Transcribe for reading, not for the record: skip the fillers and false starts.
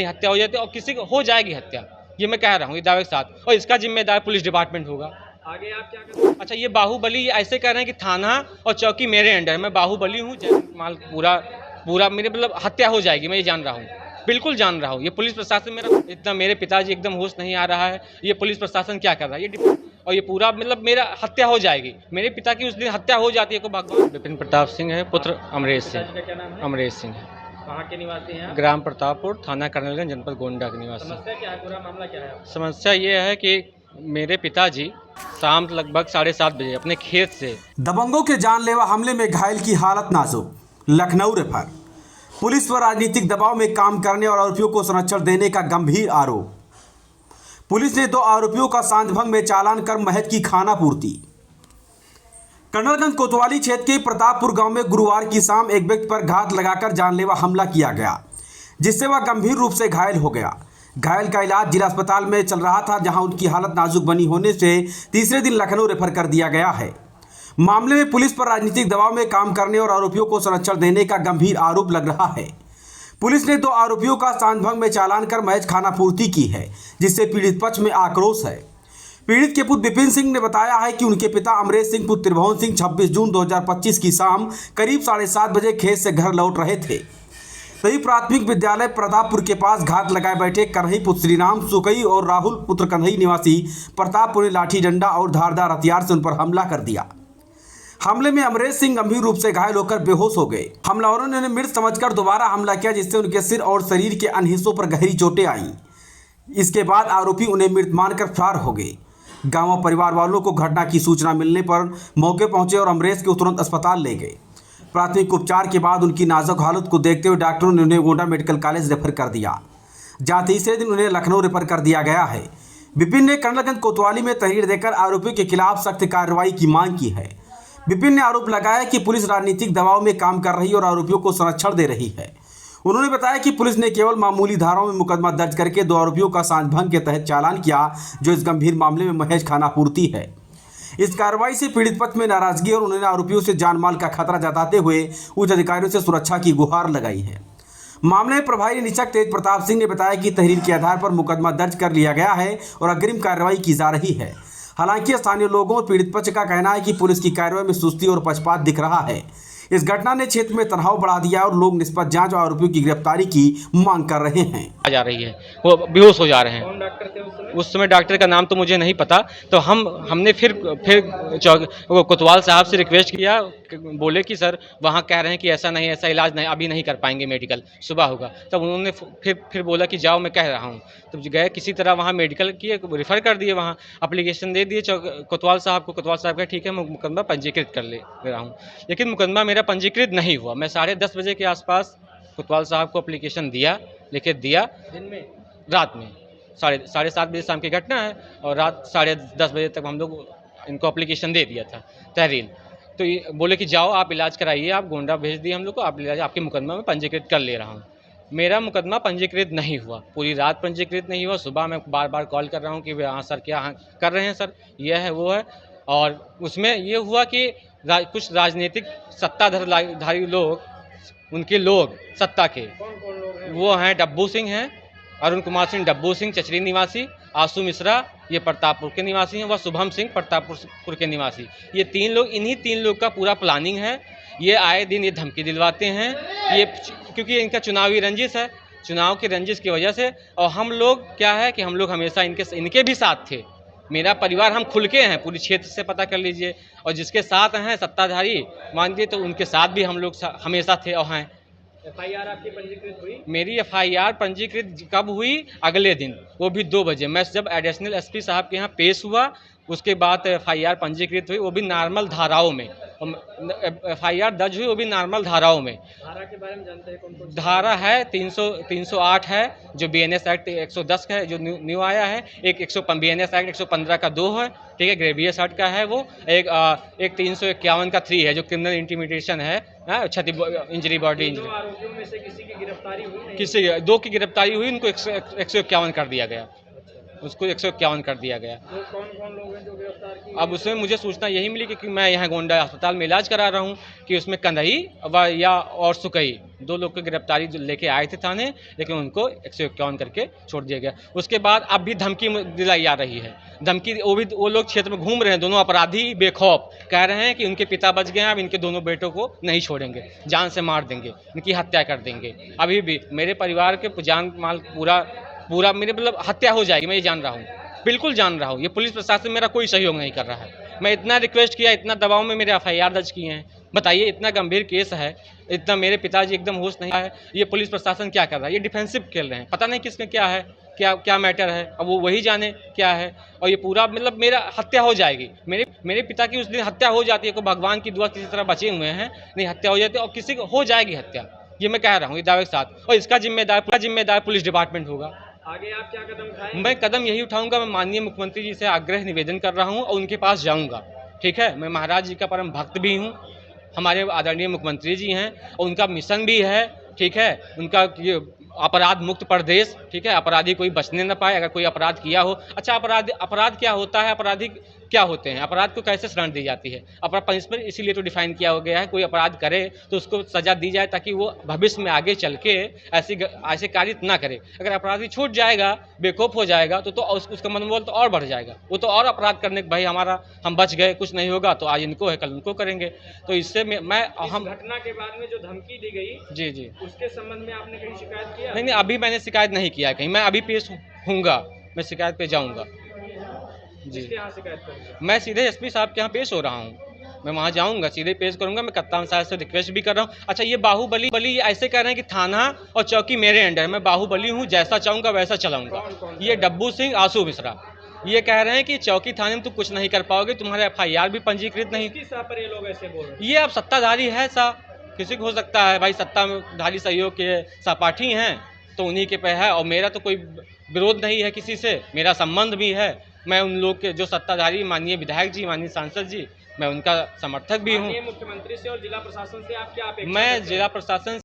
हत्या हो जाती है और किसी को हो जाएगी हत्या, ये मैं कह रहा हूँ, ये दावे के साथ, और इसका जिम्मेदार पुलिस डिपार्टमेंट होगा। आगे आप क्या करें? अच्छा, ये बाहुबली ये ऐसे कह रहे हैं कि थाना और चौकी मेरे अंडर है, मैं बाहुबली हूँ, माल पूरा पूरा मेरे मतलब हत्या हो जाएगी, मैं ये जान रहा हूँ, बिल्कुल जान रहा हूँ। ये पुलिस प्रशासन मेरा इतना, मेरे पिताजी एकदम होश नहीं आ रहा है, ये पुलिस प्रशासन क्या कर रहा है, ये और ये पूरा मतलब मेरा हत्या हो जाएगी, मेरे पिता की उस दिन हत्या हो जाती है को भगवान। विपिन प्रताप सिंह है, पुत्र अमरेश सिंह। पिताजी का क्या नाम है? अमरेश सिंह है, कहाँ के निवासी हैं आप? ग्राम प्रतापपुर, थाना कर्नलगंज, जनपद गोंडा के निवासी। समस्या क्या है, पूरा मामला क्या है? समस्या ये है कि मेरे पिताजी शाम लगभग 7:30 बजे अपने खेत से दबंगों के जानलेवा हमले में घायल की हालत नाजुक, लखनऊ रेफर। पुलिस पर राजनीतिक दबाव में काम करने और आरोपियों को संरक्षण देने का गंभीर आरोप। पुलिस ने 2 आरोपियों का सांझभंग में चालान कर महज की खाना पूर्ति। कर्नलगंज कोतवाली क्षेत्र के प्रतापपुर गांव में गुरुवार की शाम एक व्यक्ति पर घात लगाकर जानलेवा हमला किया गया, जिससे वह गंभीर रूप से घायल हो गया। घायल का इलाज जिला अस्पताल में चल रहा था, जहां उनकी हालत नाजुक बनी होने से तीसरे दिन लखनऊ रेफर कर दिया गया है। मामले में पुलिस पर राजनीतिक दबाव में काम करने और आरोपियों को संरक्षण देने का गंभीर आरोप लग रहा है। पुलिस ने 2 आरोपियों का सांझभंग में चालान कर महज खानापूर्ति की है, जिससे पीड़ित पक्ष में आक्रोश है। पीड़ित के पुत्र विपिन सिंह ने बताया है कि उनके पिता अमरेश सिंह पुत्र त्रिभुवन सिंह 26 जून 2025 की शाम करीब 7:30 बजे खेत से घर लौट रहे थे। तभी प्राथमिक विद्यालय प्रतापपुर के पास घात लगाए बैठे कन्हई पुत्र श्रीराम सुकई और राहुल पुत्र कन्हई निवासी प्रतापपुर ने लाठी डंडा और धारदार हथियार से उन पर हमला कर दिया। हमले में अमरेश सिंह गंभीर रूप से घायल होकर बेहोश हो गए। हमलावरों ने उन्हें मृत समझकर दोबारा हमला किया, जिससे उनके सिर और शरीर के अन्य हिस्सों पर गहरी चोटें आईं। इसके बाद आरोपी उन्हें मृत मानकर फरार हो गए। गांव और परिवार वालों को घटना की सूचना मिलने पर मौके पहुंचे और अमरेश को तुरंत अस्पताल ले गए। प्राथमिक उपचार के बाद उनकी नाजुक हालत को देखते हुए डॉक्टरों ने उन्हें गोंडा मेडिकल कॉलेज रेफर कर दिया, जहां तीसरे दिन उन्हें लखनऊ रेफर कर दिया गया है। विपिन ने कर्नलगंज कोतवाली में तहरीर देकर आरोपियों के खिलाफ सख्त कार्रवाई की मांग की है। विपिन ने आरोप लगाया कि पुलिस राजनीतिक दबाव में काम कर रही है और आरोपियों को संरक्षण दे रही है। उन्होंने बताया कि पुलिस ने केवल मामूली धाराओं में मुकदमा दर्ज करके 2 आरोपियों का सांझभंग के तहत चालान किया, जो इस गंभीर मामले में महज खानापूर्ति है। इस कार्रवाई से पीड़ित पक्ष में नाराजगी और उन्होंने आरोपियों से जान माल का खतरा जताते हुए उच्च अधिकारियों से सुरक्षा की गुहार लगाई है। मामले में प्रभारी निरीक्षक तेज प्रताप सिंह ने बताया कि तहरीर के आधार पर मुकदमा दर्ज कर लिया गया है और अग्रिम कार्रवाई की जा रही है। हालांकि स्थानीय लोगों और पीड़ित पक्ष का कहना है कि पुलिस की कार्रवाई में सुस्ती और पक्षपात दिख रहा है। इस घटना ने क्षेत्र में तनाव बढ़ा दिया और लोग निष्पक्ष जांच और आरोपियों की गिरफ्तारी की मांग कर रहे हैं। जा रही है, वो बेहोश हो जा रहे हैं। कौन डॉक्टर थे उस समय डॉक्टर का नाम तो मुझे नहीं पता, तो हमने फिर कोतवाल साहब से रिक्वेस्ट किया, बोले कि सर वहाँ कह रहे हैं कि ऐसा नहीं, ऐसा इलाज नहीं, अभी नहीं कर पाएंगे, मेडिकल सुबह होगा। तब उन्होंने फिर बोला कि जाओ, मैं कह रहा हूँ। तब गए, किसी तरह वहाँ मेडिकल किए, रेफ़र कर दिए, वहाँ एप्लीकेशन दे दिए कोतवाल साहब को। कोतवाल साहब का ठीक है, मैं मुकदमा पंजीकृत कर ले रहा हूँ, लेकिन मुकदमा मेरा पंजीकृत नहीं हुआ। मैं 10:30 बजे के आसपास कोतवाल साहब को एप्लीकेशन दिया, लिख दिया, दिन में? रात में 7:30 बजे शाम की घटना है, और रात 10:30 बजे तक हम लोग इनको एप्लीकेशन दे दिया था, तहरीर। तो ये बोले कि जाओ आप इलाज कराइए, आप गोंडा भेज दिए हम लोग को, आप इलाज आपके मुकदमा में पंजीकृत कर ले रहा हूँ। मेरा मुकदमा पंजीकृत नहीं हुआ, पूरी रात पंजीकृत नहीं हुआ। सुबह मैं बार बार कॉल कर रहा हूँ कि हाँ सर, क्या कर रहे हैं सर, यह है वो है। और उसमें ये हुआ कि कुछ राजनीतिक सत्ताधारी लोग, उनके लोग सत्ता के, कौन लोग हैं? वो हैं डब्बू सिंह हैं, अरुण कुमार सिंह डब्बू सिंह चचरी निवासी, आशु मिश्रा ये प्रतापपुर के निवासी हैं, वह शुभम सिंह प्रतापपुर के निवासी। ये 3 लोग, इन्हीं 3 लोग का पूरा प्लानिंग है। ये आए दिन ये धमकी दिलवाते हैं, ये क्योंकि इनका चुनावी रंजिश है, चुनाव की रंजिश की वजह से। और हम लोग क्या है कि हम लोग हमेशा इनके भी साथ थे। मेरा परिवार, हम खुल के हैं, पूरी क्षेत्र से पता कर लीजिए, और जिसके साथ हैं सत्ताधारी मान लीजिए, तो उनके साथ भी हम लोग हमेशा थे और हैं। FIR आपकी पंजीकृत हुई? मेरी FIR पंजीकृत कब हुई? अगले दिन, वो भी 2 बजे। मैं जब एडिशनल SP साहब के यहाँ पेश हुआ, उसके बाद FIR पंजीकृत हुई, वो भी नॉर्मल धाराओं में। FIR दर्ज हुई, वो भी नॉर्मल धाराओं में। धारा के बारे में जानते हैं? कौन धारा है 308 है, जो BNS एक्ट 110 का है, जो न्यू आया है। एक BNS एक्ट 115 का 2 है, ठीक है, ग्रेवियस एक्ट का है वो। एक 351 का 3 है, जो क्रिमिनल इंटीमिडेशन है, क्षति इंजरी, बॉडी इंजरी। आरोपियों में से किसी की गिरफ्तारी हुई नहीं? किसी 2 की गिरफ्तारी हुई, उनको 151 कर दिया गया। उसको 151 कर दिया गया। तो कौन कौन लोग हैं जो गिरफ्तार किए? अब उसमें मुझे सूचना यही मिली कि मैं यहाँ गोंडा अस्पताल में इलाज करा रहा हूँ कि उसमें कंदई और सुकई 2 लोग की गिरफ्तारी जो लेके आए थे थाने, लेकिन उनको 151 करके छोड़ दिया गया। उसके बाद अब भी धमकी दिलाई जा रही है। धमकी वो लोग क्षेत्र में घूम रहे हैं, दोनों अपराधी बेखौफ कह रहे हैं कि उनके पिता बच गए हैं, अब इनके दोनों बेटों को नहीं छोड़ेंगे, जान से मार देंगे, इनकी हत्या कर देंगे। अभी भी मेरे परिवार के जान माल पूरा मेरे मतलब हत्या हो जाएगी, मैं ये जान रहा हूँ, बिल्कुल जान रहा हूँ। ये पुलिस प्रशासन मेरा कोई सहयोग नहीं कर रहा है। मैं इतना रिक्वेस्ट किया, इतना दबाव में मेरे FIR दर्ज किए हैं। बताइए, इतना गंभीर केस है, इतना मेरे पिताजी एकदम होश नहीं है, ये पुलिस प्रशासन क्या कर रहा है? ये डिफेंसिव खेल रहे हैं, पता नहीं किसमें क्या है, क्या मैटर है, अब वो वही जाने क्या है। और ये पूरा मतलब मेरा हत्या हो जाएगी। मेरे पिता की उस दिन हत्या हो जाती है, को भगवान की दुआ किसी तरह बचे हुए हैं, नहीं हत्या हो जाती है और किसी को हो जाएगी हत्या, ये मैं कह रहा हूँ ये दावे के साथ। और इसका जिम्मेदार पुलिस डिपार्टमेंट होगा। आगे आप क्या कदम उठाएंगे? मैं कदम यही उठाऊंगा, मैं माननीय मुख्यमंत्री जी से आग्रह निवेदन कर रहा हूं और उनके पास जाऊंगा। ठीक है, मैं महाराज जी का परम भक्त भी हूं, हमारे आदरणीय मुख्यमंत्री जी हैं और उनका मिशन भी है। ठीक है, उनका ये अपराध मुक्त प्रदेश, ठीक है, अपराधी कोई बचने न पाए। अगर कोई अपराध किया हो, अच्छा अपराध क्या होता है, अपराधी क्या होते हैं, अपराध को कैसे शरण दी जाती है? अपराध पनिशमेंट इसीलिए तो डिफाइन किया हो गया है, कोई अपराध करे तो उसको सजा दी जाए ताकि वो भविष्य में आगे चल के ऐसे कार्य ना करे। अगर अपराधी छूट जाएगा, बेखौफ हो जाएगा तो उसका मनोबल तो और बढ़ जाएगा, वो तो और अपराध करने भाई हम बच गए, कुछ नहीं होगा तो आज इनको है कल उनको करेंगे। तो इससे हम घटना के बाद में जो धमकी दी गई, जी उसके संबंध में आपने कहीं शिकायत किया? नहीं, अभी मैंने शिकायत नहीं किया कहीं, मैं अभी पेश होऊंगा, मैं शिकायत पे जाऊंगा जी। किसके यहाँ शिकायत करेंगे? मैं सीधे SP साहब के यहाँ पेश हो रहा हूँ, मैं वहाँ जाऊँगा, सीधे पेश करूँगा। मैं कप्तान साहब से रिक्वेस्ट भी कर रहा हूँ। अच्छा, ये बाहुबली ऐसे कह रहे हैं कि थाना और चौकी मेरे अंडर है, मैं बाहुबली हूँ, जैसा चाहूँगा वैसा चलाऊँगा। ये डब्बू सिंह, आशू मिश्रा ये कह रहे हैं कि चौकी थाने में तुम कुछ नहीं कर पाओगे, तुम्हारे FIR भी पंजीकृत नहीं। किस हिसाब पर ये लोग ऐसे बोल रहे हैं? ये अब सत्ताधारी है सा, किसी को हो सकता है भाई, सत्ताधारी सहयोग के सहपाठी हैं तो उन्हीं के पे है। और मेरा तो कोई विरोध नहीं है किसी से, मेरा संबंध भी है। मैं उन लोग के जो सत्ताधारी माननीय विधायक जी, माननीय सांसद जी, मैं उनका समर्थक भी हूँ। मुख्यमंत्री से और जिला प्रशासन से आप क्या अपेक्षा मैं करते हैं? जिला प्रशासन